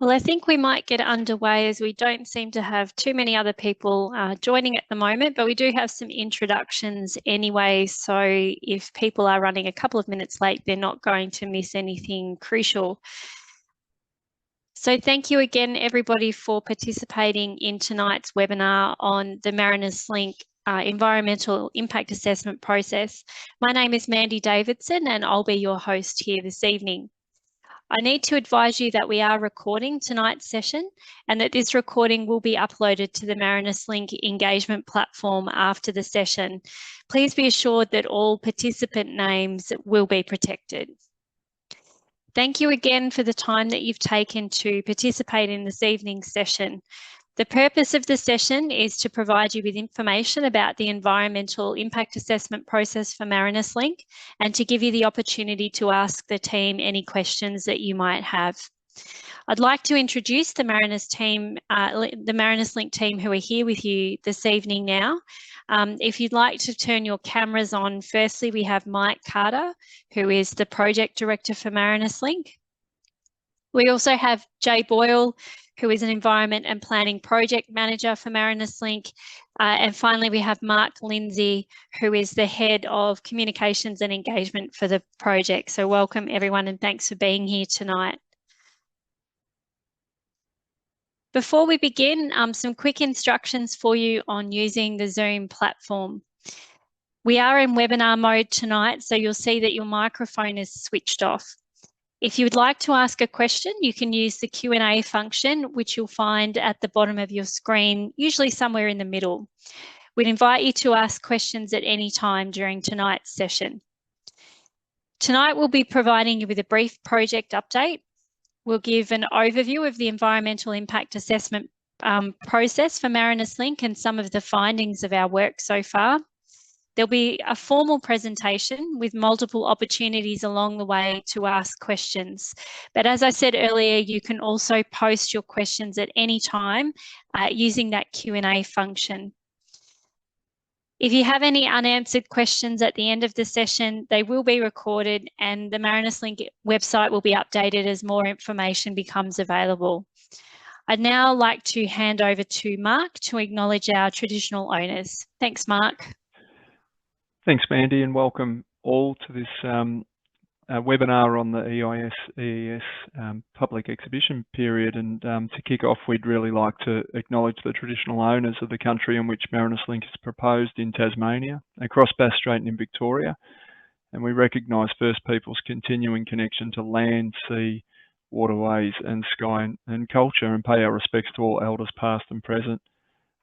Well, I think we might get underway as we don't seem to have too many other people joining at the moment, but we do have some introductions anyway. So if people are running a couple of minutes late, they're not going to miss anything crucial. So thank you again, everybody, for participating in tonight's webinar on the Marinus Link environmental impact assessment process. My name is Mandy Davidson and I'll be your host here this evening. I need to advise you that we are recording tonight's session and that this recording will be uploaded to the Marinus Link engagement platform after the session. Please be assured that all participant names will be protected. Thank you again for the time that you've taken to participate in this evening's session. The purpose of the session is to provide you with information about the environmental impact assessment process for Marinus Link and to give you the opportunity to ask the team any questions that you might have. I'd like to introduce the Marinus team, the Marinus Link team who are here with you this evening now. If you'd like to turn your cameras on, firstly, we have Mike Carter, who is the Project Director for Marinus Link. We also have Jay Boyle, who is an Environment and Planning Project Manager for Marinus Link. And finally, we have Mark Lindsay, who is the Head of Communications and Engagement for the project. So welcome everyone and thanks for being here tonight. Before we begin, some quick instructions for you on using the Zoom platform. We are in webinar mode tonight, so you'll see that your microphone is switched off. If you would like to ask a question, you can use the Q&A function, which you'll find at the bottom of your screen, usually somewhere in the middle. We'd invite you to ask questions at any time during tonight's session. Tonight, we'll be providing you with a brief project update. We'll give an overview of the environmental impact assessment process for Marinus Link and some of the findings of our work so far. There'll be a formal presentation with multiple opportunities along the way to ask questions. But as I said earlier, you can also post your questions at any time using that Q&A function. If you have any unanswered questions at the end of the session, they will be recorded and the Marinus Link website will be updated as more information becomes available. I'd now like to hand over to Mark to acknowledge our traditional owners. Thanks, Mark. Thanks, Mandy, and welcome all to this webinar on the EIS public exhibition period. And to kick off, we'd really like to acknowledge the traditional owners of the country in which Marinus Link is proposed in Tasmania, across Bass Strait and in Victoria. And we recognise First Peoples' continuing connection to land, sea, waterways and sky and culture, and pay our respects to all elders past and present.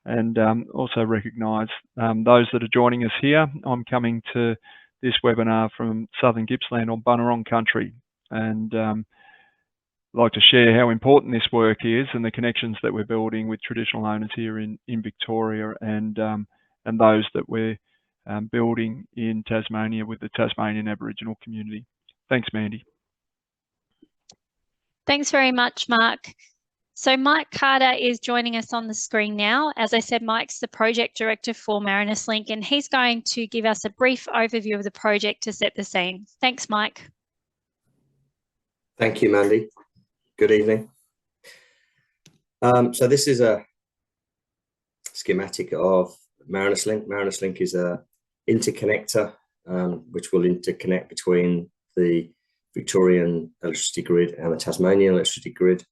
And also recognise those that are joining us here. I'm coming to this webinar from Southern Gippsland on Bunurong country, and like to share how important this work is and the connections that we're building with traditional owners here in Victoria and those that we're building in Tasmania with the Tasmanian Aboriginal community. Thanks, Mandy. Thanks very much, Mark. So Mike Carter is joining us on the screen now. As I said, Mike's the Project Director for Marinus Link, and he's going to give us a brief overview of the project to set the scene. Thanks, Mike. Thank you, Mandy. Good evening. So this is a schematic of Marinus Link. Marinus Link is a interconnector which will interconnect between the Victorian electricity grid and the Tasmanian electricity grid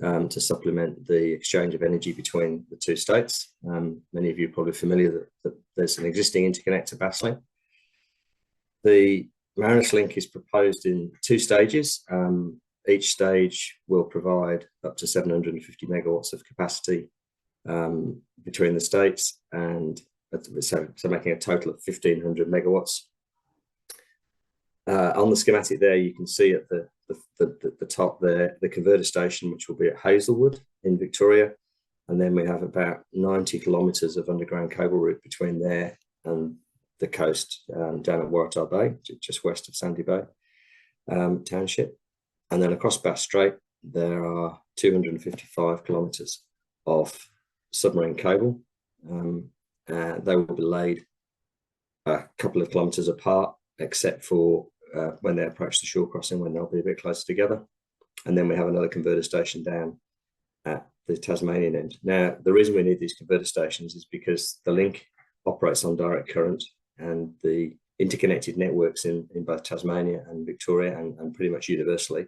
to supplement the exchange of energy between the two states. Many of you are probably familiar that there's an existing interconnector, Basslink. The Marinus Link is proposed in 2 stages. Each stage will provide up to 750 megawatts of capacity between the states, and so making a total of 1,500 megawatts. On the schematic there, you can see at the top there, the converter station, which will be at Hazelwood in Victoria. And then we have about 90 kilometres of underground cable route between there and the coast down at Waratah Bay, just west of Sandy Bay Township. And then across Bass Strait, there are 255 kilometres of submarine cable. They will be laid a couple of kilometres apart, except for when they approach the shore crossing, when they'll be a bit closer together. And then we have another converter station down at the Tasmanian end. Now, the reason we need these converter stations is because the link operates on direct current, and the interconnected networks in both Tasmania and Victoria and pretty much universally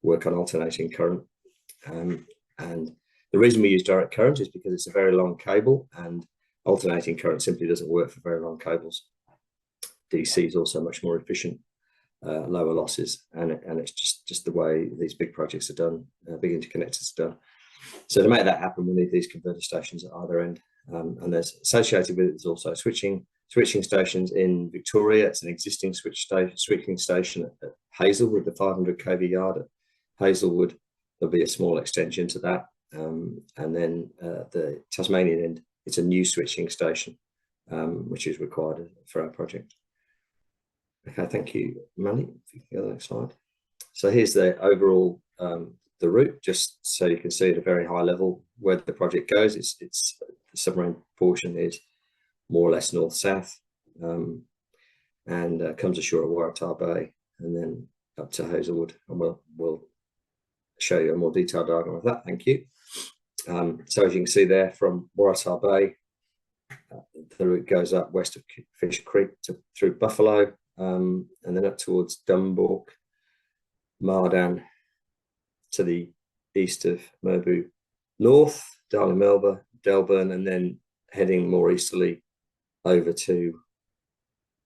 work on alternating current. And the reason we use direct current is because it's a very long cable, and alternating current simply doesn't work for very long cables. DC is also much more efficient, lower losses, and it's just the way these big projects are done, big interconnectors are done. So to make that happen, we need these converter stations at either end, and there's associated with it is also switching stations in Victoria. It's an existing switching station at Hazelwood, the 500 kV yard at Hazelwood. There'll be a small extension to that, and then the Tasmanian end, it's a new switching station, which is required for our project. Okay, thank you, Manny. If you can go to the next slide. So here's the overall the route, just so you can see at a very high level where the project goes. It's the submarine portion is more or less north-south, and comes ashore at Waratah Bay and then up to Hazelwood, and we'll show you a more detailed diagram of that. Thank you. So as you can see there, from Waratah Bay, the route goes up west of Fisher Creek through Buffalo, and then up towards Dumbork, Mardan, to the east of Merbu North, Darling Melba, Delburn, and then heading more easterly over to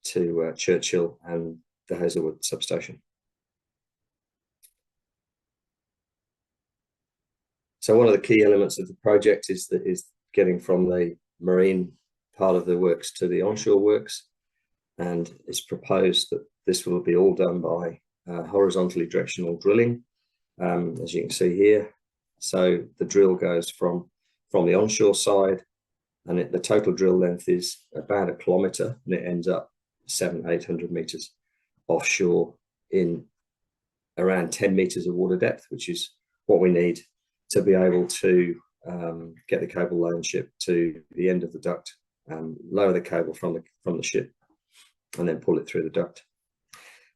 Churchill and the Hazelwood substation. So one of the key elements of the project is getting from the marine part of the works to the onshore works, and it's proposed that this will be all done by horizontally directional drilling, as you can see here. So the drill goes from the onshore side, and the total drill length is about 1 kilometre, and it ends up 700-800 meters offshore in around 10 meters of water depth, which is what we need to be able to get the cable low and ship to the end of the duct, lower the cable from the ship, and then pull it through the duct.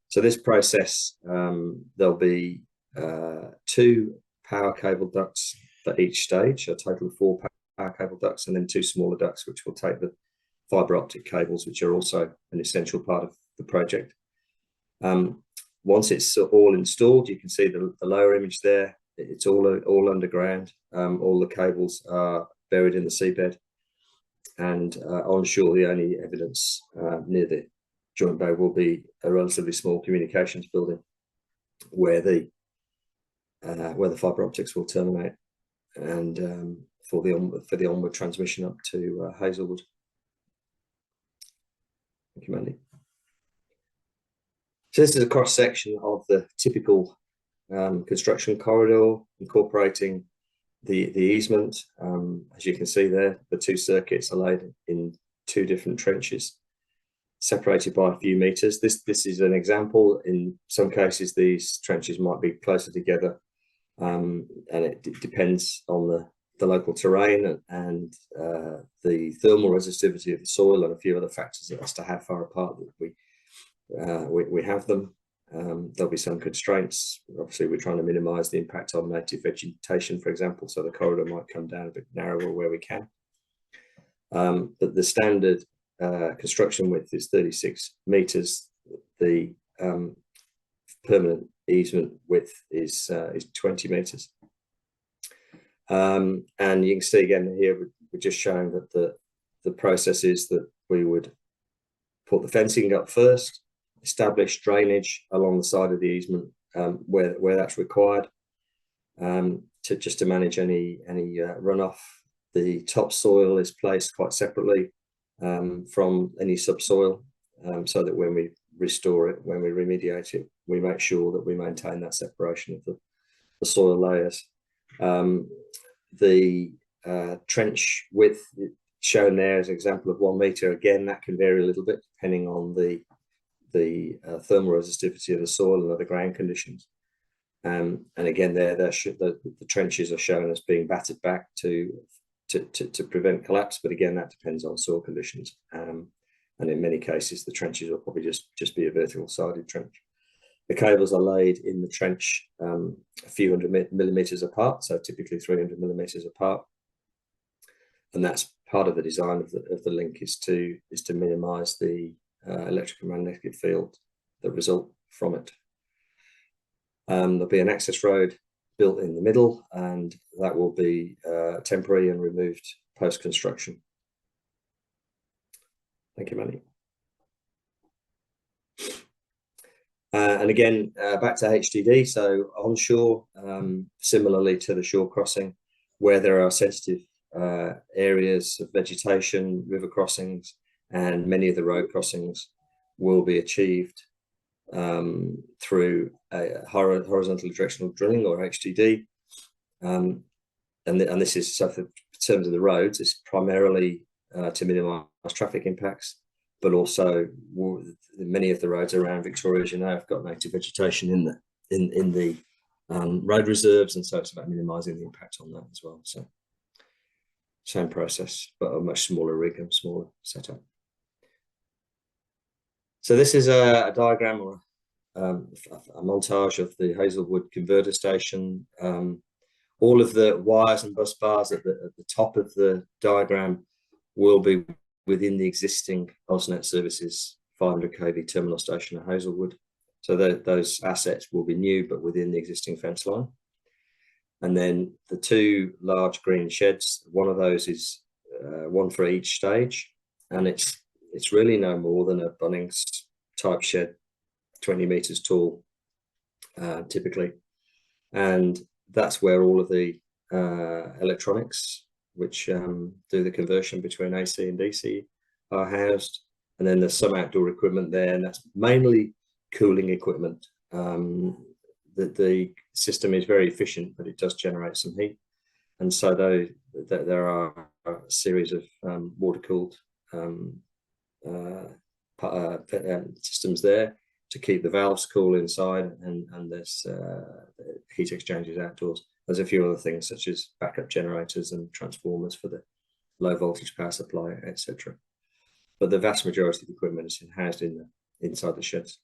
So this process, there'll be 2 power cable ducts for each stage, a total of 4 power cable ducts, and then 2 smaller ducts which will take the fibre optic cables, which are also an essential part of the project. Once it's all installed, you can see the lower image there. It's all underground. All the cables are buried in the seabed, and onshore the only evidence near the joint bay will be a relatively small communications building where the fibre optics will terminate, and for the onward transmission up to Hazelwood. Thank you, Mandy. So this is a cross section of the typical construction corridor, incorporating the easement. As you can see there, the 2 circuits are laid in 2 different trenches, separated by a few meters. This is an example. In some cases, these trenches might be closer together, and it depends on the local terrain and the thermal resistivity of the soil and a few other factors as to how far apart that we have them. There'll be some constraints. Obviously, we're trying to minimise the impact on native vegetation, for example, so the corridor might come down a bit narrower where we can. But the standard construction width is 36 meters. The permanent easement width is 20 meters. And you can see again here, we're just showing that the process is that we would put the fencing up first, establish drainage along the side of the easement where that's required, to manage any runoff. The topsoil is placed quite separately from any subsoil, so that when we restore it, when we remediate it, we make sure that we maintain that separation of the soil layers. The trench width shown there is an example of 1 meter. Again, that can vary a little bit depending on the thermal resistivity of the soil and other ground conditions. And again, the trenches are shown as being battered back to prevent collapse, but again, that depends on soil conditions. And in many cases, the trenches will probably just be a vertical sided trench. The cables are laid in the trench a few hundred millimeters apart, so typically 300 millimeters apart. And that's part of the design of the link, is to minimise the electric and magnetic field that result from it. There'll be an access road built in the middle, and that will be temporary and removed post-construction. Thank you, Mandy. And again, back to HDD, so onshore, similarly to the shore crossing, where there are sensitive areas of vegetation, river crossings, and many of the road crossings will be achieved through a horizontal directional drilling, or HDD. And this is, so in terms of the roads, it's primarily to minimise traffic impacts, but also many of the roads around Victoria, as you know, have got native vegetation in the road reserves, and so it's about minimising the impact on that as well. So same process, but a much smaller rig and smaller setup. So this is a diagram, or a montage of the Hazelwood converter station. All of the wires and bus bars at the top of the diagram will be within the existing AusNet Services 500 kV terminal station at Hazelwood. So those assets will be new, but within the existing fence line. And then the two large green sheds, one of those is one for each stage, and it's really no more than a Bunnings type shed, 20 meters tall, typically. And that's where all of the electronics, which do the conversion between AC and DC, are housed. And then there's some outdoor equipment there, and that's mainly cooling equipment. The system is very efficient, but it does generate some heat. And so there are a series of water-cooled systems there to keep the valves cool inside, and there's heat exchangers outdoors. There's a few other things, such as backup generators and transformers for the low voltage power supply, etc. But the vast majority of the equipment is housed inside the sheds.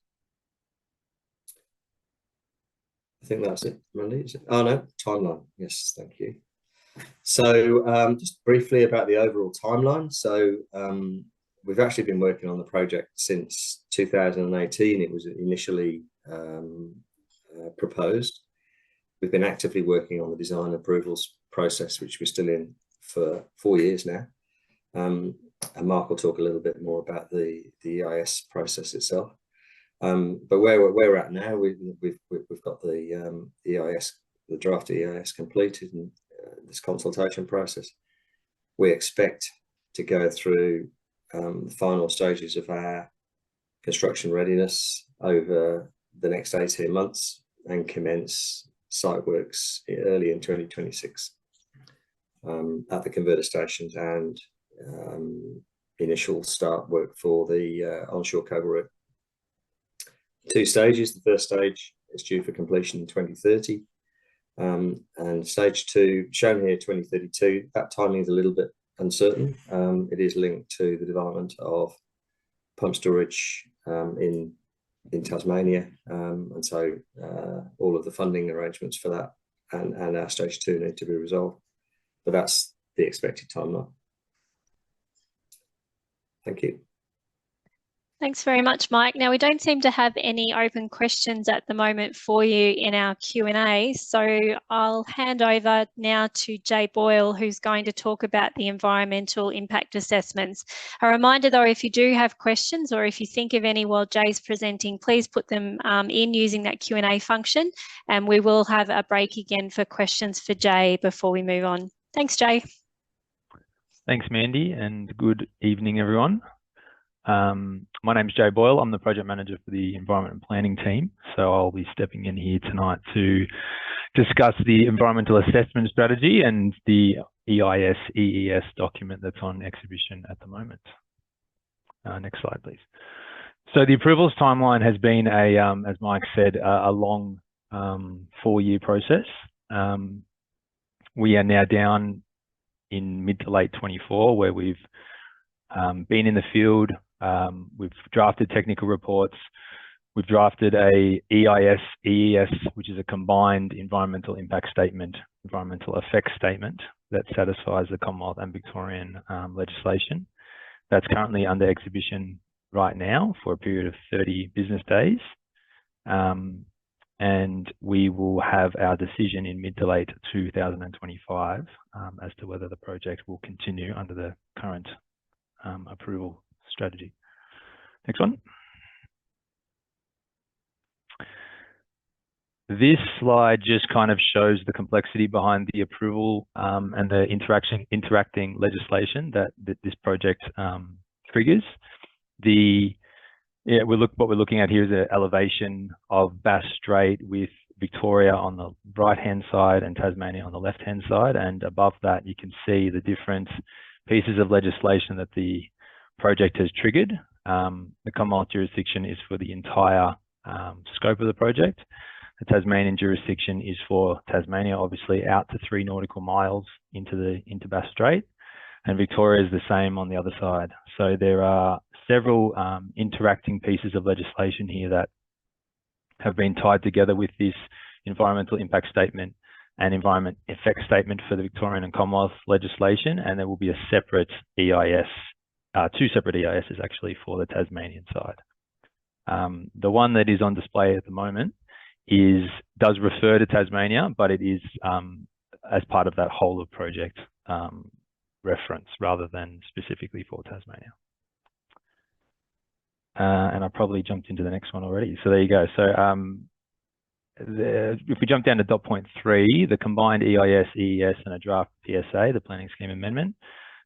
I think that's it, Mandy. Is it? Oh no, timeline. Yes, thank you. So just briefly about the overall timeline. So we've actually been working on the project since 2018. It was initially proposed. We've been actively working on the design approvals process, which we're still in for 4 years now. And Mark will talk a little bit more about the EIS process itself. But where we're at now, we've got the EIS, the draft EIS completed, and this consultation process. We expect to go through the final stages of our construction readiness over the next 18 months and commence site works early in 2026 at the converter stations, and initial start work for the onshore cable route. 2 stages. The first stage is due for completion in 2030, and stage 2 shown here 2032. That timing is a little bit uncertain. It is linked to the development of pump storage in Tasmania, and so all of the funding arrangements for that and our stage 2 need to be resolved, but that's the expected timeline. Thank you. Thanks very much, Mike. Now, we don't seem to have any open questions at the moment for you in our Q&A, so I'll hand over now to Jay Boyle, who's going to talk about the environmental impact assessments. A reminder, though, if you do have questions or if you think of any while Jay's presenting, please put them in using that Q&A function, and we will have a break again for questions for Jay before we move on. Thanks, Jay. Thanks, Mandy, and good evening, everyone. My name is Jay Boyle. I'm the project manager for the environment and planning team. So I'll be stepping in here tonight to discuss the environmental assessment strategy and the EIS, EES document that's on exhibition at the moment. Next slide, please. So the approvals timeline has been as Mike said, a long 4-year process. We are now down in mid to late 24, where we've been in the field. We've drafted technical reports. We've drafted a EIS, EES, which is a combined environmental impact statement, environmental effects statement that satisfies the Commonwealth and Victorian legislation. That's currently under exhibition right now for a period of 30 business days. And we will have our decision in mid to late 2025 as to whether the project will continue under the current approval strategy. Next one. This slide just kind of shows the complexity behind the approval and the interacting legislation that this project triggers. What we're looking at here is an elevation of Bass Strait with Victoria on the right-hand side and Tasmania on the left-hand side. And above that, you can see the different pieces of legislation that the project has triggered. The Commonwealth jurisdiction is for the entire scope of the project. The Tasmanian jurisdiction is for Tasmania, obviously out to 3 nautical miles into Bass Strait, and Victoria is the same on the other side. So there are several interacting pieces of legislation here that have been tied together with this environmental impact statement and environment effect statement for the Victorian and Commonwealth legislation, and there will be a separate EIS, 2 separate EISs actually for the Tasmanian side. The one that is on display at the moment does refer to Tasmania, but it is as part of that whole of project reference rather than specifically for Tasmania. And I probably jumped into the next one already. So there you go. So if we jump down to dot point 3, the combined EIS, EES and a draft PSA, the Planning Scheme Amendment,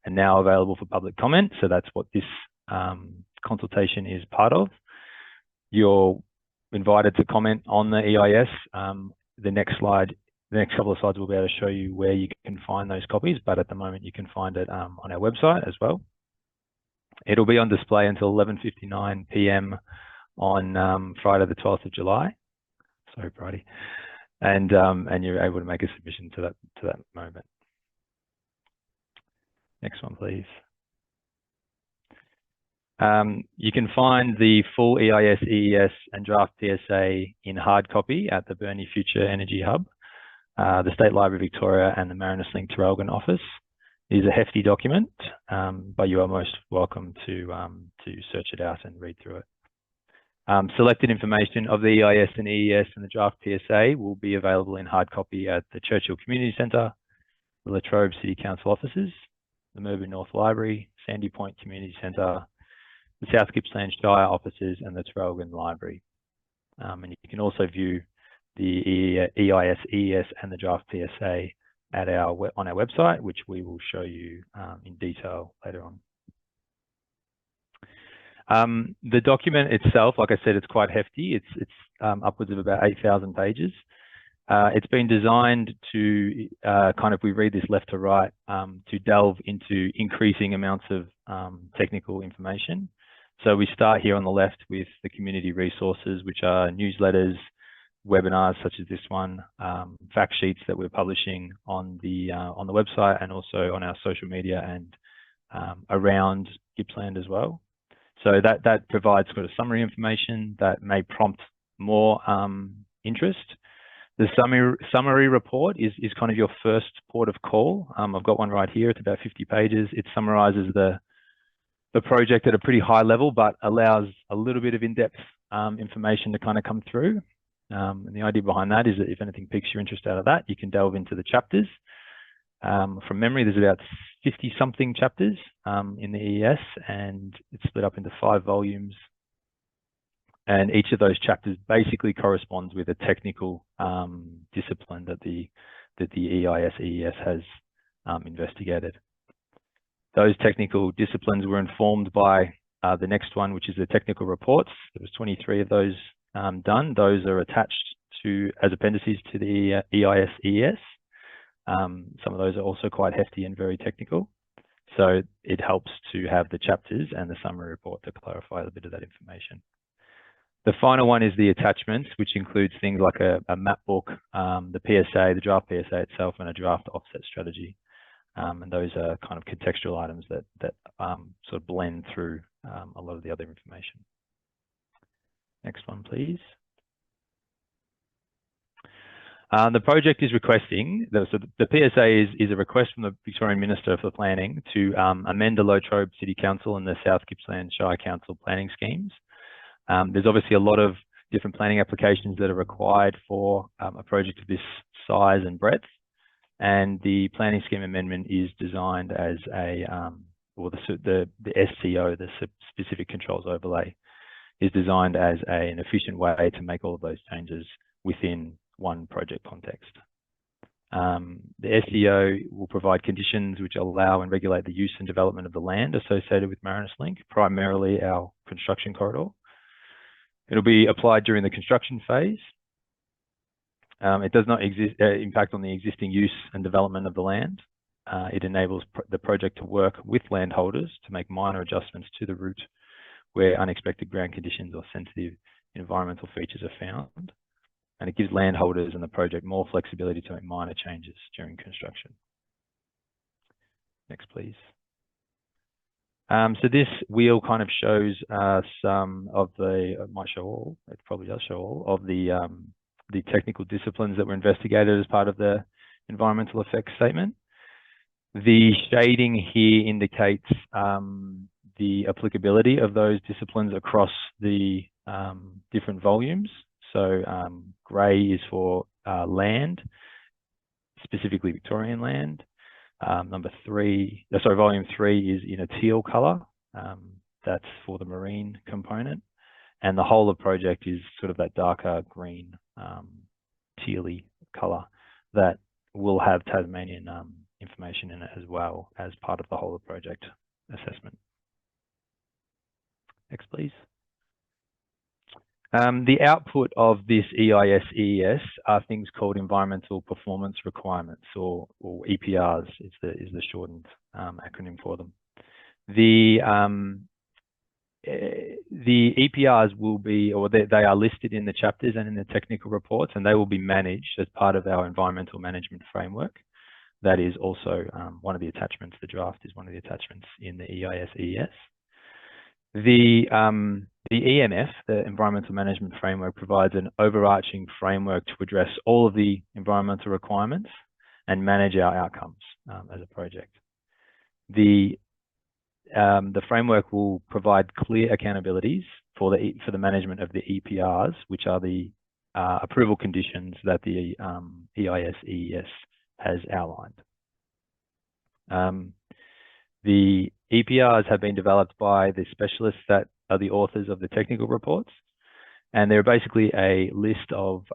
are now available for public comment. So that's what this consultation is part of. You're invited to comment on the EIS. The next couple of slides will be able to show you where you can find those copies, but at the moment you can find it on our website as well. It'll be on display until 11:59 p.m. on Friday the 12th of July. Sorry, Friday. And you're able to make a submission to that moment. Next one, please. You can find the full EIS, EES and draft PSA in hard copy at the Burnie Future Energy Hub, the State Library Victoria and the Marinus Link Traralgon office. It is a hefty document, but you are most welcome to search it out and read through it. Selected information of the EIS and EES and the draft PSA will be available in hard copy at the Churchill Community Centre, the Latrobe City Council offices, the Melbourne North Library, Sandy Point Community Centre, the South Gippsland Shire offices and the Traralgon Library. And you can also view the EIS, EES and the draft PSA on our website, which we will show you in detail later on. The document itself, like I said, it's quite hefty. It's upwards of about 8,000 pages. It's been designed to kind of, we read this left to right, to delve into increasing amounts of technical information. So we start here on the left with the community resources, which are newsletters, webinars such as this one, fact sheets that we're publishing on the website and also on our social media and around Gippsland as well. So that provides sort of summary information that may prompt more interest. The summary report is kind of your first port of call. I've got one right here. It's about 50 pages. It summarizes the project at a pretty high level, but allows a little bit of in-depth information to kind of come through. And the idea behind that is that if anything piques your interest out of that, you can delve into the chapters. From memory, there's about 50-something chapters in the EES, and it's split up into 5 volumes. And each of those chapters basically corresponds with a technical discipline that the EIS, EES has investigated. Those technical disciplines were informed by the next one, which is the technical reports. There was 23 of those done. Those are attached as appendices to the EIS, EES. Some of those are also quite hefty and very technical. So it helps to have the chapters and the summary report to clarify a bit of that information. The final one is the attachments, which includes things like a map book, the PSA, the draft PSA itself, and a draft offset strategy. And those are kind of contextual items that sort of blend through a lot of the other information. Next one, please. The project is requesting, so the PSA is a request from the Victorian Minister for Planning to amend the Latrobe City Council and the South Gippsland Shire Council planning schemes. There's obviously a lot of different planning applications that are required for a project of this size and breadth, and the planning scheme amendment is designed as a, or the SCO, the Specific Controls Overlay, is designed as an efficient way to make all of those changes within one project context. The SCO will provide conditions which allow and regulate the use and development of the land associated with Marinus Link, primarily our construction corridor. It'll be applied during the construction phase. It does not impact on the existing use and development of the land. It enables the project to work with landholders to make minor adjustments to the route where unexpected ground conditions or sensitive environmental features are found. And it gives landholders and the project more flexibility to make minor changes during construction. Next, please. So this wheel kind of shows some of the, it might show all, it probably does show all of the technical disciplines that were investigated as part of the environmental effects statement. The shading here indicates the applicability of those disciplines across the different volumes. So grey is for land, specifically Victorian land. Volume 3 is in a teal colour. That's for the marine component. And the whole of project is sort of that darker green, tealy colour that will have Tasmanian information in it as well as part of the whole of project assessment. Next, please. The output of this EIS, EES are things called environmental performance requirements, or EPRs is the shortened acronym for them. The EPRs will be, or they are listed in the chapters and in the technical reports, and they will be managed as part of our environmental management framework. That is also one of the attachments. The draft is one of the attachments in the EIS, EES. The EMF, the Environmental Management Framework, provides an overarching framework to address all of the environmental requirements and manage our outcomes as a project. The framework will provide clear accountabilities for the management of the EPRs, which are the approval conditions that the EIS, EES has outlined. The EPRs have been developed by the specialists that are the authors of the technical reports, and they're basically a list of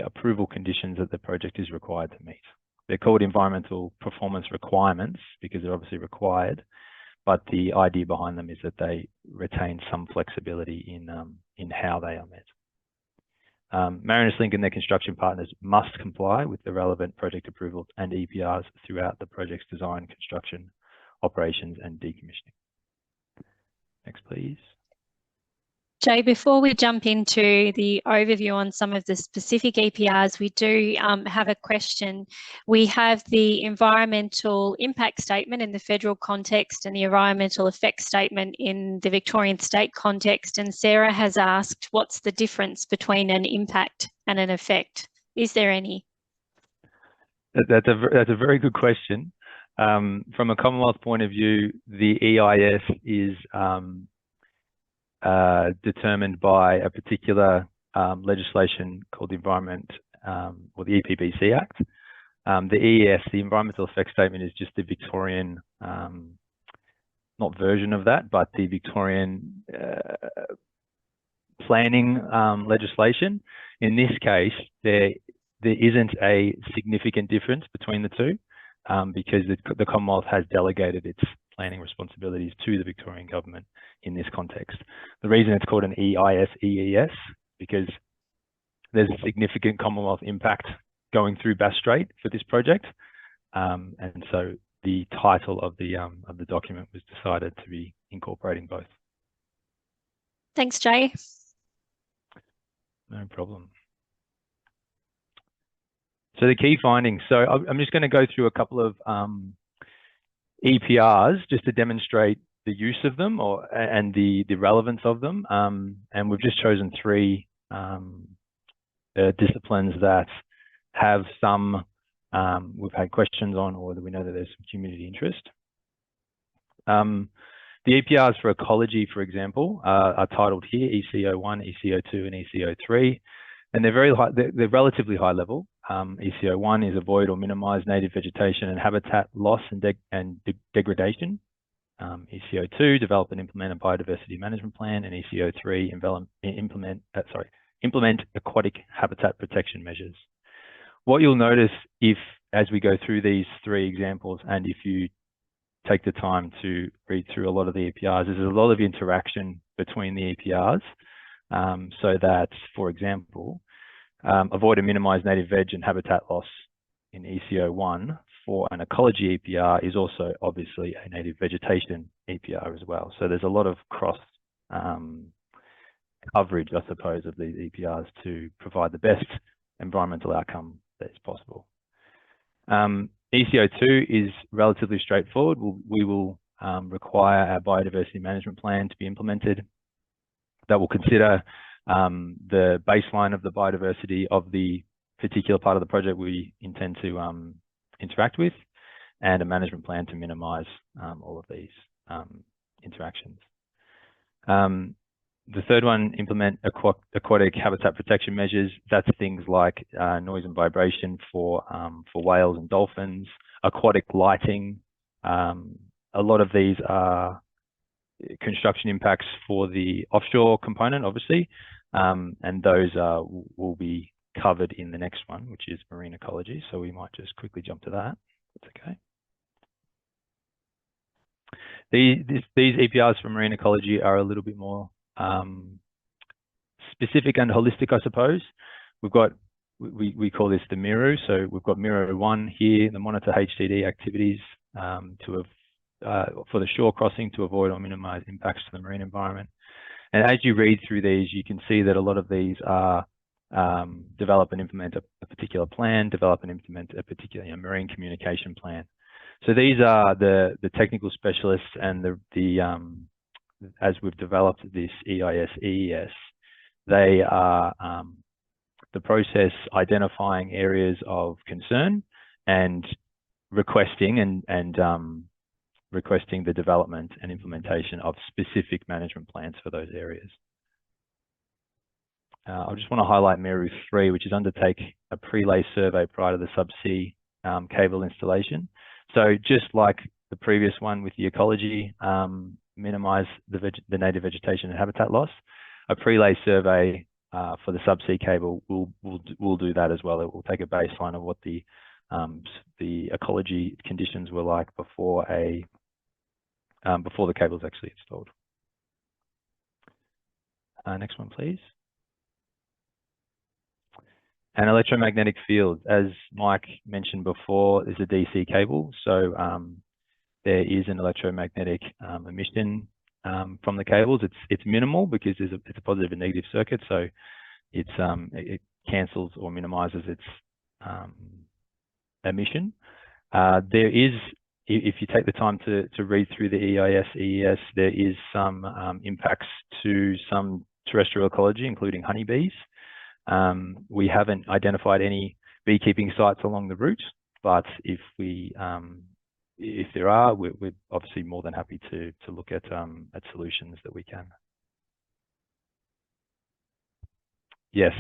approval conditions that the project is required to meet. They're called environmental performance requirements because they're obviously required, but the idea behind them is that they retain some flexibility in how they are met. Marinus Link and their construction partners must comply with the relevant project approvals and EPRs throughout the project's design, construction, operations and decommissioning. Next, please. Jay, before we jump into the overview on some of the specific EPRs, we do have a question. We have the environmental impact statement in the federal context and the environmental effects statement in the Victorian state context. And Sarah has asked, what's the difference between an impact and an effect? Is there any? That's a very good question. From a Commonwealth point of view, the EIS is determined by a particular legislation called the Environment or the EPBC Act. The EES, the Environmental Effects Statement, is just the Victorian, not version of that, but the Victorian planning legislation. In this case, there isn't a significant difference between the two because the Commonwealth has delegated its planning responsibilities to the Victorian government in this context. The reason it's called an EIS, EES, because there's a significant Commonwealth impact going through Bass Strait for this project, and so the title of the document was decided to be incorporating both. Thanks, Jay. No problem. So the key findings. So I'm just going to go through a couple of EPRs just to demonstrate use of them and the relevance of them. And we've just chosen 3 disciplines that have some we've had questions on, or that we know that there's some community interest. The EPRs for ecology, for example, are titled here ECO1, ECO2, and ECO3, and they're very high. They're relatively high level. ECO1 is avoid or minimise native vegetation and habitat loss and degradation. ECO2, develop and implement a biodiversity management plan, and ECO3, implement aquatic habitat protection measures. What you'll notice as we go through these 3 examples, and if you take the time to read through a lot of the EPRs, there's a lot of interaction between the EPRs, so that, for example, avoid and minimise native veg and habitat loss in ECO1 for an ecology EPR is also obviously a native vegetation EPR as well. So there's a lot of cross coverage, I suppose, of these EPRs to provide the best environmental outcome that is possible. ECO2 is relatively straightforward. We will require our biodiversity management plan to be implemented. That will consider the baseline of the biodiversity of the particular part of the project we intend to interact with, and a management plan to minimise all of these interactions. The third one, implement aquatic habitat protection measures. That's things like noise and vibration for whales and dolphins, aquatic lighting. A lot of these are construction impacts for the offshore component, obviously, and those will be covered in the next one, which is marine ecology. So we might just quickly jump to that. That's okay. These EPRs for marine ecology are a little bit more specific and holistic, I suppose. We've got, we call this the MIRU. So we've got MIRU 1 here, the monitor HDD activities for the shore crossing to avoid or minimize impacts to the marine environment. And as you read through these, you can see that a lot of these are develop and implement a particular plan, develop and implement a particular marine communication plan. So these are the technical specialists and as we've developed this EIS, EES, they are the process identifying areas of concern and requesting requesting the development and implementation of specific management plans for those areas. I just want to highlight MIRU 3, which is undertake a pre-lay survey prior to the subsea cable installation. So just like the previous one with the ecology, minimise the native vegetation and habitat loss, a pre-lay survey for the subsea cable will do that as well. It will take a baseline of what the ecology conditions were like before the cable is actually installed. Next one, please. An electromagnetic field, as Mike mentioned before, is a DC cable. So there is an electromagnetic emission from the cables. It's minimal because it's a positive and negative circuit, so it cancels or minimises its emission. There is, if you take the time to read through the EIS, EES, there is some impacts to some terrestrial ecology, including honeybees. We haven't identified any beekeeping sites along the route, but if there are, we're obviously more than happy to look at solutions that we can. Yes,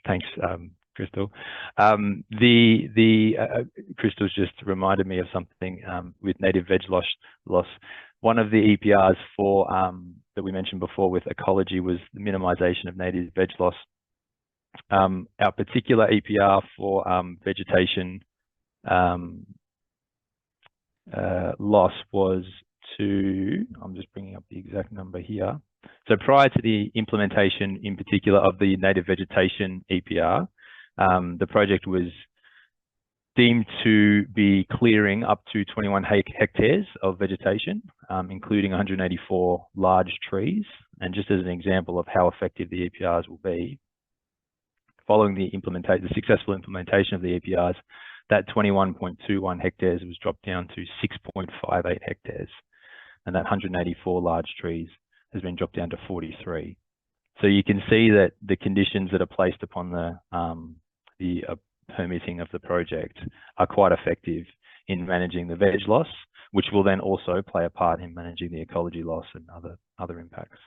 thanks, Crystal. Crystal's just reminded me of something with native veg loss. One of the EPRs for that we mentioned before with ecology was the minimisation of native veg loss. Our particular EPR for vegetation loss was I'm just bringing up the exact number here. So prior to the implementation in particular of the native vegetation EPR, the project was deemed to be clearing up to 21 hectares of vegetation, including 184 large trees. And just as an example of how effective the EPRs will be, following the successful implementation of the EPRs, that 21.21 hectares was dropped down to 6.58 hectares. and that 184 large trees has been dropped down to 43. So you can see that the conditions that are placed upon the permitting of the project are quite effective in managing the veg loss, which will then also play a part in managing the ecology loss and other impacts.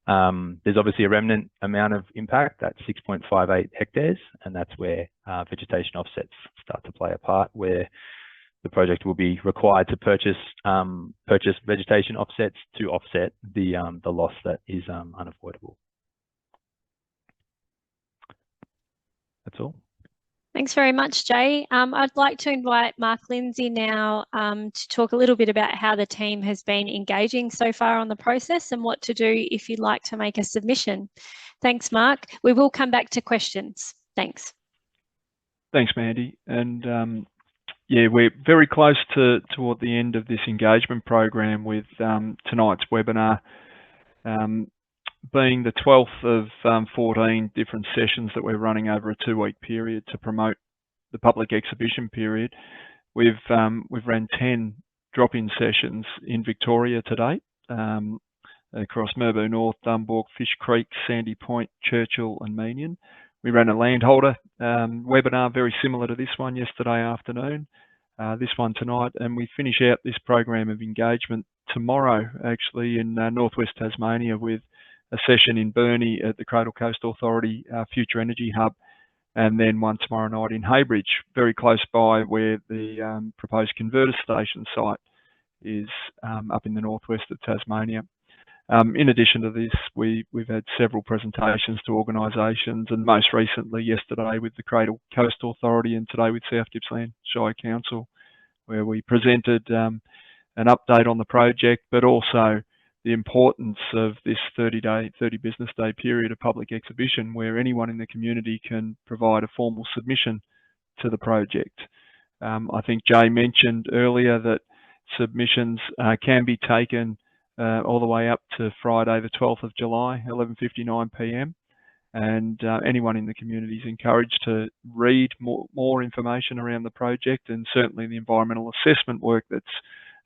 There's obviously a remnant amount of impact, that's 6.58 hectares, and that's where vegetation offsets start to play a part, where the project will be required to purchase vegetation offsets to offset the loss that is unavoidable. That's all. Thanks very much, Jay. I'd like to invite Mark Lindsay now to talk a little bit about how the team has been engaging so far on the process and what to do if you'd like to make a submission. Thanks, Mark. We will come back to questions. Thanks. Thanks, Mandy. And yeah, we're very close toward the end of this engagement program with tonight's webinar being the 12th of 14 different sessions that we're running over a 2-week period to promote the public exhibition period. We've ran 10 drop-in sessions in Victoria to date, across Merbau North, Dumborg, Fish Creek, Sandy Point, Churchill and Meenian. We ran a landholder webinar very similar to this one yesterday afternoon, this one tonight, and we finish out this program of engagement tomorrow actually in northwest Tasmania with a session in Burnie at the Cradle Coast Authority Future Energy Hub, and then one tomorrow night in Heybridge, very close by where the proposed converter station site is up in the northwest of Tasmania. In addition to this, we've had several presentations to organisations, and most recently yesterday with the Cradle Coast Authority and today with South Gippsland Shire Council, where we presented an update on the project, but also the importance of this 30 business day period of public exhibition where anyone in the community can provide a formal submission to the project. I think Jay mentioned earlier that submissions can be taken all the way up to Friday the 12th of July, 11:59 p.m. And anyone in the community is encouraged to read more information around the project and certainly the environmental assessment work that's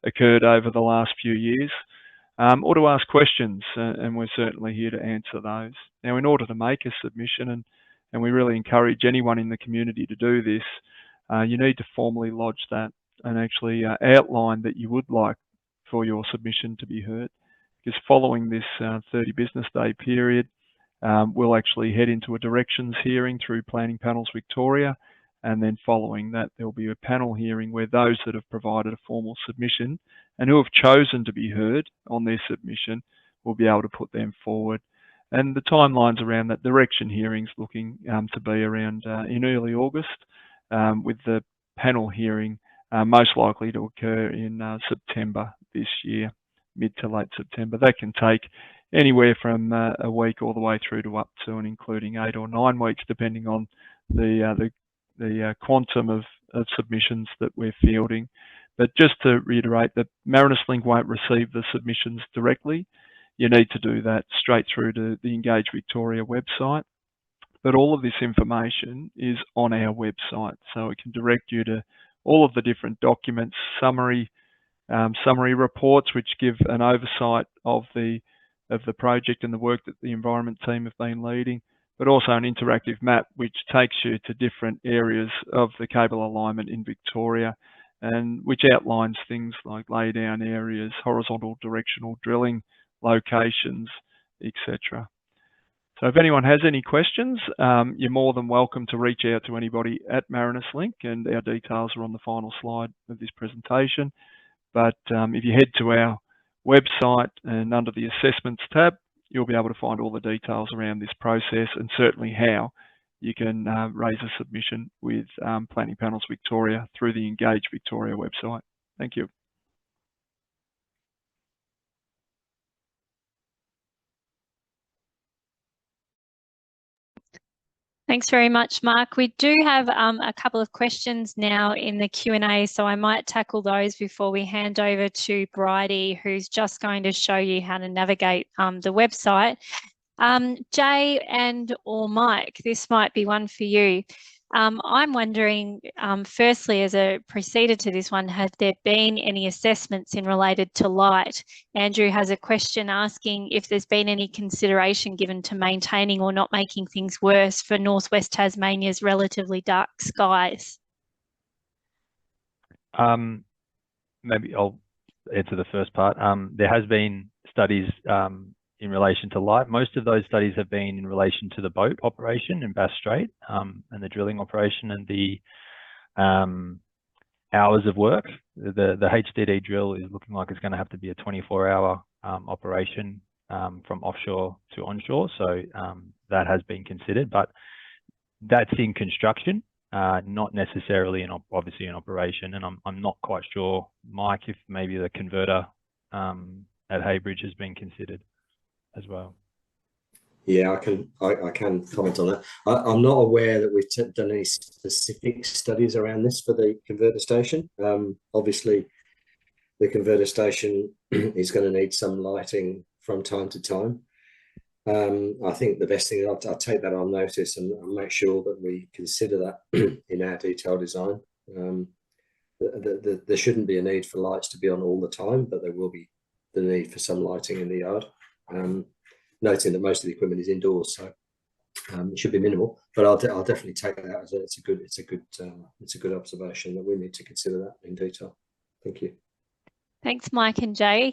occurred over the last few years. Or to ask questions, and we're certainly here to answer those. Now, in order to make a submission, and we really encourage anyone in the community to do this, you need to formally lodge that and actually outline that you would like for your submission to be heard. Because following this 30 business day period, we'll actually head into a directions hearing through Planning Panels Victoria, and then following that there'll be a panel hearing where those that have provided a formal submission and who have chosen to be heard on their submission will be able to put them forward. And the timelines around that direction hearings looking to be around in early August, with the panel hearing most likely to occur in September this year, mid to late September. That can take anywhere from a week all the way through to up to and including 8 or 9 weeks, depending on the quantum of submissions that we're fielding. But just to reiterate that Marinus Link won't receive the submissions directly. You need to do that straight through to the Engage Victoria website. But all of this information is on our website, so it can direct you to all of the different documents, summary reports, which give an oversight of the project and the work that the environment team have been leading, but also an interactive map which takes you to different areas of the cable alignment in Victoria, and which outlines things like laydown areas, horizontal directional drilling locations, etc. So if anyone has any questions, you're more than welcome to reach out to anybody at Marinus Link, and our details are on the final slide of this presentation. But if you head to our website and under the Assessments tab, you'll be able to find all the details around this process and certainly how you can raise a submission with Planning Panels Victoria through the Engage Victoria website. Thank you. Thanks very much, Mark. We do have a couple of questions now in the Q&A, so I might tackle those before we hand over to Bridie, who's just going to show you how to navigate the website. Jay or Mike, this might be one for you. I'm wondering, firstly, as a preceded to this one, have there been any assessments in related to light? Andrew has a question asking if there's been any consideration given to maintaining or not making things worse for northwest Tasmania's relatively dark skies. Maybe I'll answer the first part. There has been studies in relation to light. Most of those studies have been in relation to the boat operation in Bass Strait and the drilling operation and the hours of work. The HDD drill is looking like it's going to have to be a 24-hour operation from offshore to onshore. So that has been considered, but that's in construction, not necessarily obviously in operation. And I'm not quite sure, Mike, if maybe the converter at Haybridge has been considered as well. Yeah, I can comment on that. I'm not aware that we've done any specific studies around this for the converter station. Obviously, the converter station is going to need some lighting from time to time. I think the best thing is I'll take that on notice and make sure that we consider that in our detailed design. There shouldn't be a need for lights to be on all the time, but there will be the need for some lighting in the yard. Noting that most of the equipment is indoors, so it should be minimal. But I'll definitely take that as it's a good observation that we need to consider that in detail. Thank you. Thanks, Mike and Jay.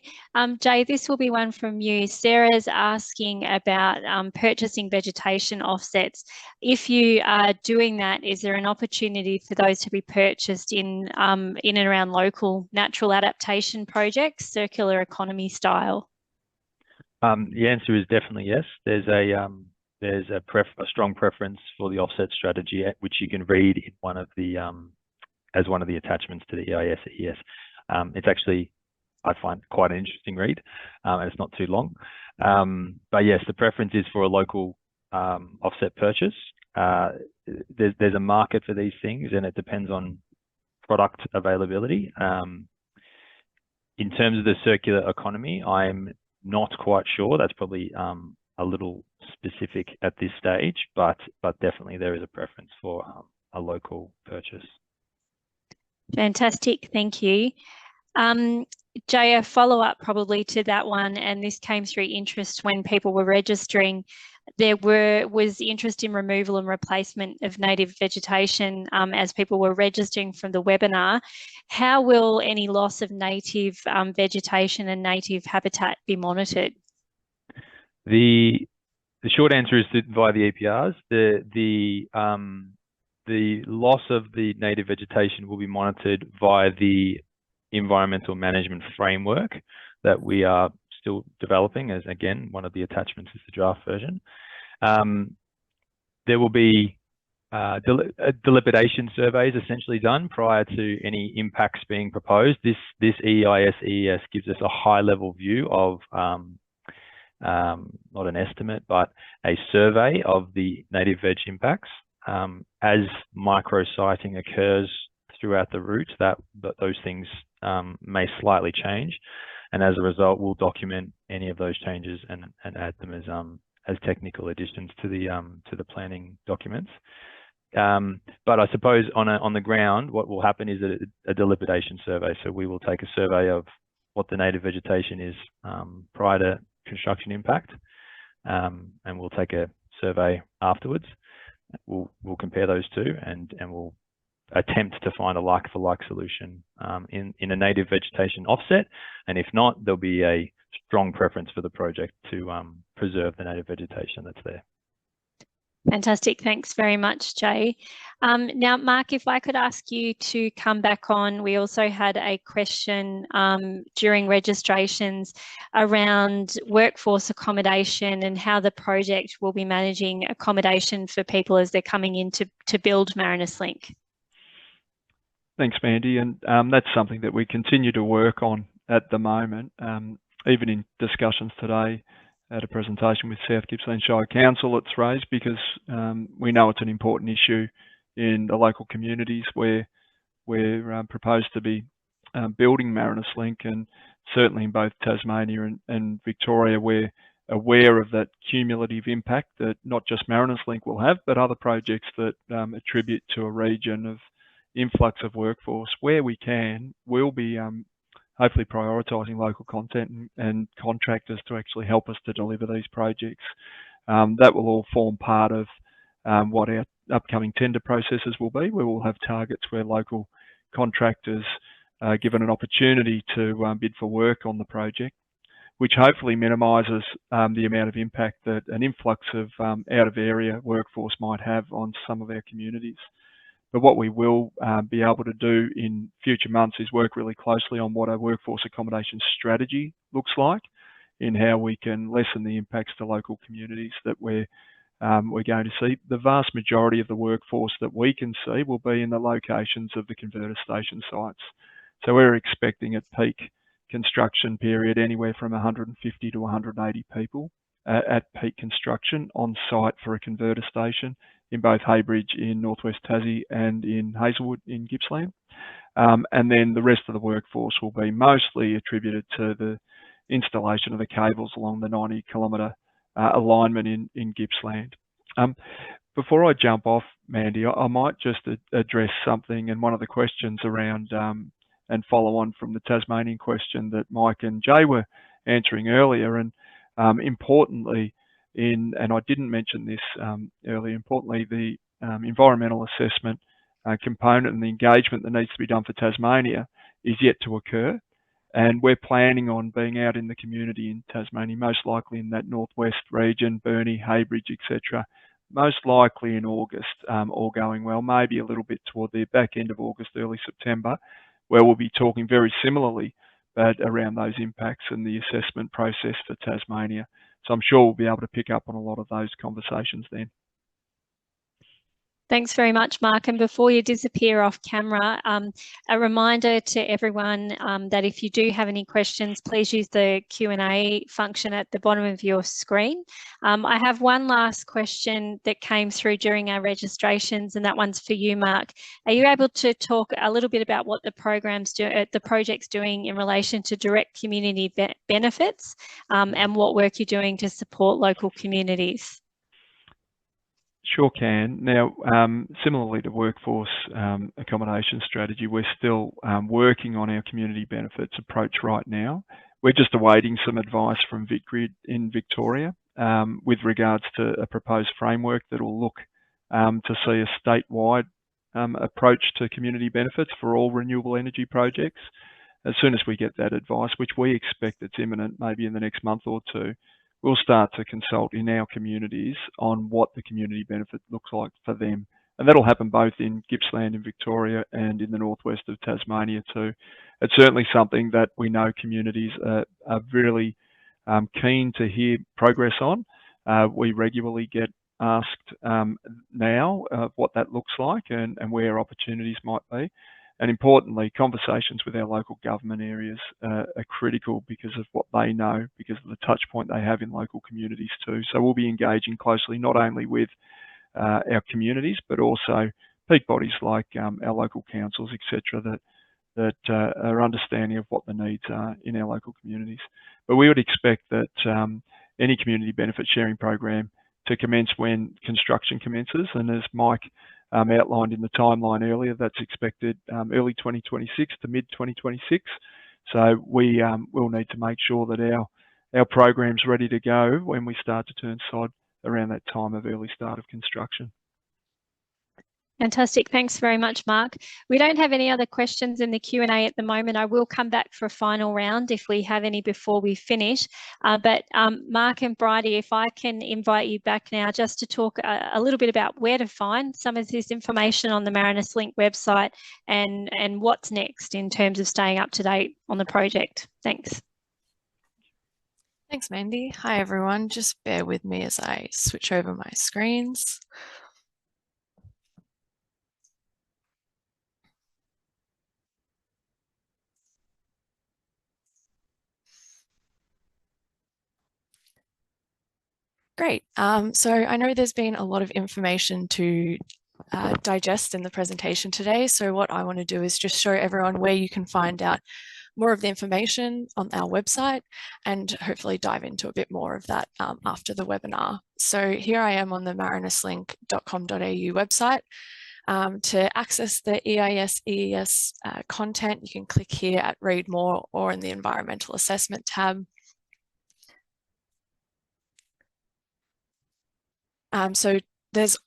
Jay, this will be one from you. Sarah's asking about purchasing vegetation offsets. If you are doing that, is there an opportunity for those to be purchased in and around local natural adaptation projects, circular economy style? The answer is definitely yes. There's a strong preference for the offset strategy, which you can read in one of the as one of the attachments to the EIS. It's actually, I find, quite an interesting read, and it's not too long. But yes, the preference is for a local offset purchase. There's a market for these things, and it depends on product availability. In terms of the circular economy, I'm not quite sure. That's probably a little specific at this stage, but definitely there is a preference for a local purchase. Fantastic, thank you. Jay, a follow-up probably to that one, and this came through interest when people were registering. There was interest in removal and replacement of native vegetation as people were registering from the webinar. How will any loss of native vegetation and native habitat be monitored? The short answer is via the EPRs. The loss of the native vegetation will be monitored via the environmental management framework that we are still developing, as again, one of the attachments is the draft version. There will be dilapidation surveys essentially done prior to any impacts being proposed. This EIS gives us a high level view of not an estimate, but a survey of the native veg impacts. As micro-siting occurs throughout the route, those things may slightly change, and as a result, we'll document any of those changes and add them as technical additions to the planning documents. But I suppose on the ground, what will happen is a dilapidation survey. So we will take a survey of what the native vegetation is prior to construction impact, and we'll take a survey afterwards. We'll compare those two, and we'll attempt to find a like-for-like solution in a native vegetation offset. And if not, there'll be a strong preference for the project to preserve the native vegetation that's there. Fantastic. Thanks very much, Jay. Now, Mark, if I could ask you to come back on. We also had a question during registrations around workforce accommodation and how the project will be managing accommodation for people as they're coming in to build Marinus Link. Thanks, Mandy. And that's something that we continue to work on at the moment. Even in discussions today at a presentation with South Gippsland Shire Council, it's raised because we know it's an important issue in the local communities where we're proposed to be building Marinus Link, and certainly in both Tasmania and Victoria, where aware of that cumulative impact that not just Marinus Link will have, but other projects that attribute to a region of influx of workforce. Where we can, we'll be hopefully prioritising local content and contractors to actually help us to deliver these projects. That will all form part of what our upcoming tender processes will be, where we'll have targets where local contractors are given an opportunity to bid for work on the project, which hopefully minimises the amount of impact that an influx of out-of-area workforce might have on some of our communities. But what we will be able to do in future months is work really closely on what our workforce accommodation strategy looks like, in how we can lessen the impacts to local communities that we're going to see. The vast majority of the workforce that we can see will be in the locations of the converter station sites. So we're expecting at peak construction period anywhere from 150 to 180 people at peak construction on site for a converter station in both Heybridge in northwest Tassie and in Hazelwood in Gippsland. And then the rest of the workforce will be mostly attributed to the installation of the cables along the 90-kilometre alignment in Gippsland. Before I jump off, Mandy, I might just address something and one of the questions around and follow on from the Tasmanian question that Mike and Jay were answering earlier. And importantly, and I didn't mention this earlier, importantly, the environmental assessment component and the engagement that needs to be done for Tasmania is yet to occur. And we're planning on being out in the community in Tasmania, most likely in that northwest region, Burnie, Heybridge, etc., most likely in August, all going well, maybe a little bit toward the back end of August, early September, where we'll be talking very similarly, but around those impacts and the assessment process for Tasmania. So I'm sure we'll be able to pick up on a lot of those conversations then. Thanks very much, Mark. And before you disappear off camera, a reminder to everyone that if you do have any questions, please use the Q&A function at the bottom of your screen. I have one last question that came through during our registrations, and that one's for you, Mark. Are you able to talk a little bit about what the project's doing in relation to direct community benefits and what work you're doing to support local communities? Sure can. Now, similarly to workforce accommodation strategy, we're still working on our community benefits approach right now. We're just awaiting some advice from VicGrid in Victoria with regards to a proposed framework that will look to see a statewide approach to community benefits for all renewable energy projects. As soon as we get that advice, which we expect it's imminent, maybe in the next month or two, we'll start to consult in our communities on what the community benefit looks like for them. And that'll happen both in Gippsland in Victoria and in the northwest of Tasmania too. It's certainly something that we know communities are really keen to hear progress on. We regularly get asked now what that looks like and where opportunities might be. And importantly, conversations with our local government areas are critical because of what they know, because of the touch point they have in local communities too. So we'll be engaging closely not only with our communities, but also peak bodies like our local councils, etc., that are understanding of what the needs are in our local communities. But we would expect that any community benefit sharing program to commence when construction commences, and as Mike outlined in the timeline earlier, that's expected early 2026 to mid 2026. So we will need to make sure that our program's ready to go when we start to turn sod around that time of early start of construction. Fantastic. Thanks very much, Mark. We don't have any other questions in the Q&A at the moment. I will come back for a final round if we have any before we finish. But Mark and Bridie, if I can invite you back now just to talk a little bit about where to find some of this information on the Marinus Link website and what's next in terms of staying up to date on the project. Thanks. Thanks, Mandy. Hi, everyone. Just bear with me as I switch over my screens. Great. So I know there's been a lot of information to digest in the presentation today. So what I want to do is just show everyone where you can find out more of the information on our website and hopefully dive into a bit more of that after the webinar. So here I am on the marinuslink.com.au website. To access the EIS content, you can click here at Read More or in the Environmental Assessment tab. So there's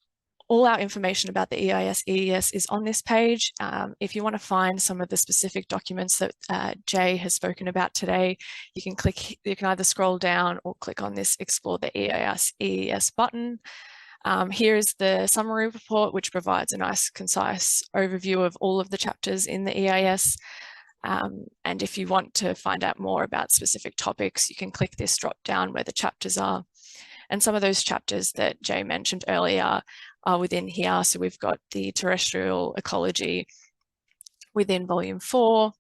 all our information about the EIS is on this page. If you want to find some of the specific documents that Jay has spoken about today, you can either scroll down or click on this Explore the EES button. Here is the summary report, which provides a nice, concise overview of all of the chapters in the EIS. And if you want to find out more about specific topics, you can click this drop down where the chapters are. And some of those chapters that Jay mentioned earlier are within here. So we've got the terrestrial ecology within volume 4.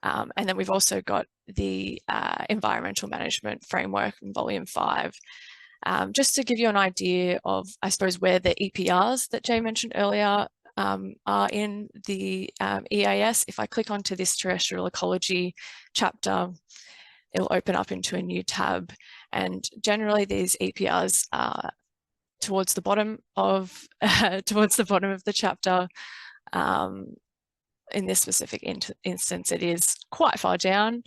And then we've also got the environmental management framework in volume 5. Just to give you an idea of, I suppose, where the EPRs that Jay mentioned earlier are in the EIS. If I click onto this terrestrial ecology chapter, it'll open up into a new tab. And generally these EPRs are towards the bottom of the chapter. In this specific instance, it is quite far down.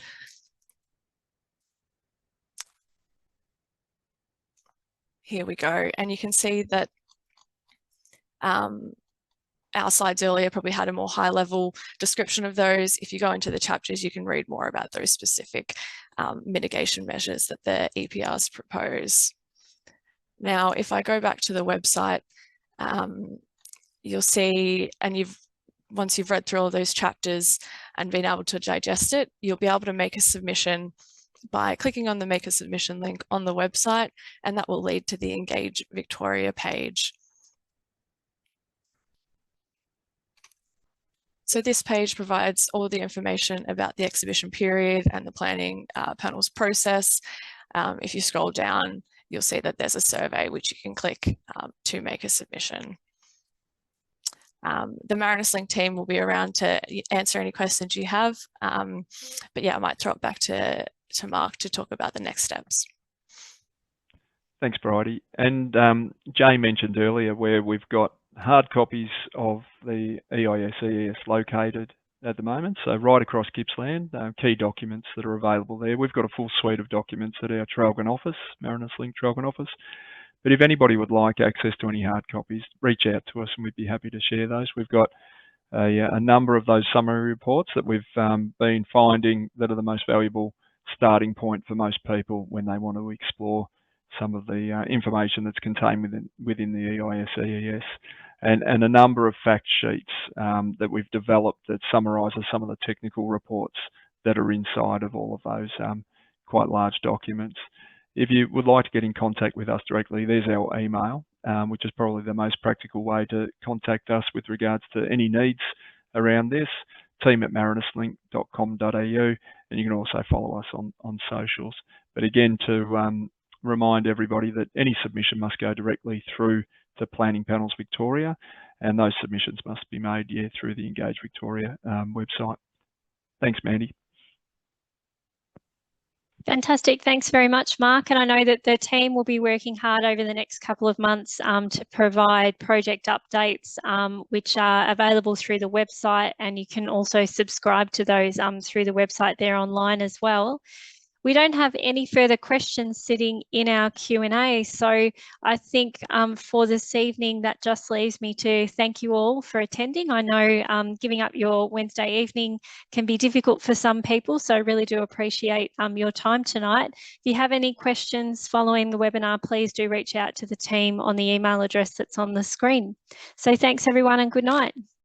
Here we go. And you can see that our slides earlier probably had a more high level description of those. If you go into the chapters, you can read more about those specific mitigation measures that the EPRs propose. Now, if I go back to the website, you'll see, and once you've read through all those chapters and been able to digest it, you'll be able to make a submission by clicking on the Make a Submission link on the website, and that will lead to the Engage Victoria page. So this page provides all the information about the exhibition period and the planning panel's process. If you scroll down, you'll see that there's a survey which you can click to make a submission. The Marinus Link team will be around to answer any questions you have. But yeah, I might throw it back to Mark to talk about the next steps. Thanks, Bridie. And Jay mentioned earlier where we've got hard copies of the EIS located at the moment. So right across Gippsland, key documents that are available there. We've got a full suite of documents at our Traralgon office, Marinus Link Traralgon office. But if anybody would like access to any hard copies, reach out to us and we'd be happy to share those. We've got a number of those summary reports that we've been finding that are the most valuable starting point for most people when they want to explore some of the information that's contained within the EIS, and a number of fact sheets that we've developed that summarises some of the technical reports that are inside of all of those quite large documents. If you would like to get in contact with us directly, there's our email, which is probably the most practical way to contact us with regards to any needs around this, team@marinuslink.com.au, and you can also follow us on socials. But again, to remind everybody that any submission must go directly through to Planning Panels Victoria, and those submissions must be made through the Engage Victoria website. Thanks, Mandy. Fantastic. Thanks very much, Mark. And I know that the team will be working hard over the next couple of months to provide project updates, which are available through the website, and you can also subscribe to those through the website there online as well. We don't have any further questions sitting in our Q&A, so I think for this evening that just leaves me to thank you all for attending. I know giving up your Wednesday evening can be difficult for some people, so I really do appreciate your time tonight. If you have any questions following the webinar, please do reach out to the team on the email address that's on the screen. So thanks everyone and good night.